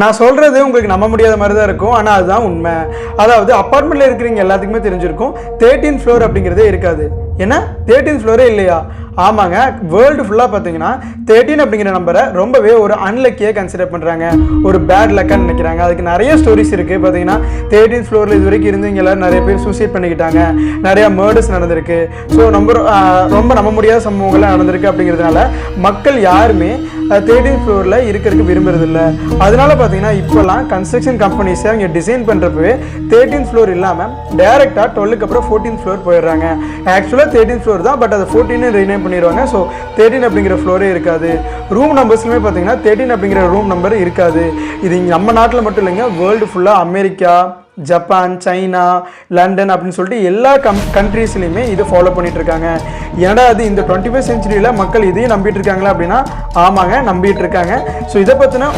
நான் சொல்கிறது உங்களுக்கு நம்ப முடியாத மாதிரி தான் இருக்கும், ஆனால் அதுதான் உண்மை. அதாவது அப்பார்ட்மெண்ட்டில் இருக்கிறவங்க எல்லாத்துக்குமே தெரிஞ்சிருக்கும் 13th ஃப்ளோர் அப்படிங்கிறதே இருக்காது. ஏன்னா 13th ஃப்ளோரே இல்லையா? ஆமாங்க, வேர்ல்டு ஃபுல்லாக பார்த்தீங்கன்னா 13 அப்படிங்கிற நம்பரை ரொம்பவே ஒரு அன்லக்கியாக கன்சிடர் பண்ணுறாங்க, ஒரு பேட் லக்கான்னு நினைக்கிறாங்க. அதுக்கு நிறைய ஸ்டோரிஸ் இருக்குது. பார்த்தீங்கன்னா 13th ஃப்ளோரில் இது வரைக்கும் இருந்தவங்க எல்லாரும் நிறைய பேர் சூசைட் பண்ணிக்கிட்டாங்க, நிறையா மர்டர்ஸ் நடந்திருக்கு. ஸோ ரொம்ப நம்ப முடியாத சம்பவங்கள்லாம் நடந்திருக்கு. அப்படிங்கிறதுனால மக்கள் யாருமே 13th ஃப்ளோரில் இருக்கிறதுக்கு விரும்புறதில்ல. அதனால பார்த்தீங்கன்னா இப்போல்லாம் கன்ஸ்ட்ரக்ஷன் கம்பெனிஸை அவங்க டிசைன் பண்ணுறப்பவே 13th ஃப்ளோர் இல்லாமல் டேரெக்டாக 12க்கு அப்புறம் 14th ஃப்ளோர் போயிடுறாங்க. ஆக்சுவலாக 13th ஃப்ளோர் தான், பட் அதை 14 ரீநேம் பண்ணிடுவாங்க. ஸோ 13 அப்படிங்கிற ஃப்ளோரே இருக்காது. ரூம் நம்பர்ஸ்லுமே பார்த்தீங்கன்னா 13 அப்படிங்கிற ரூம் நம்பர் இருக்காது. இது நம்ம நாட்டில் மட்டும் இல்லைங்க, வேர்ல்டு ஃபுல்லாக அமெரிக்கா, ஜப்பான், சைனா, லண்டன் அப்படின்னு சொல்லிட்டு எல்லா கண்ட்ரீஸ்லையுமே இதை ஃபாலோ பண்ணிட்டு இருக்காங்க. ஏன்னா அது இந்த 21st செஞ்சுரியில் மக்கள் இதையும் நம்பிட்டு இருக்காங்களா அப்படின்னா ஆமாங்க, நம்பிட்டு இருக்காங்க. ஸோ இதை பற்றின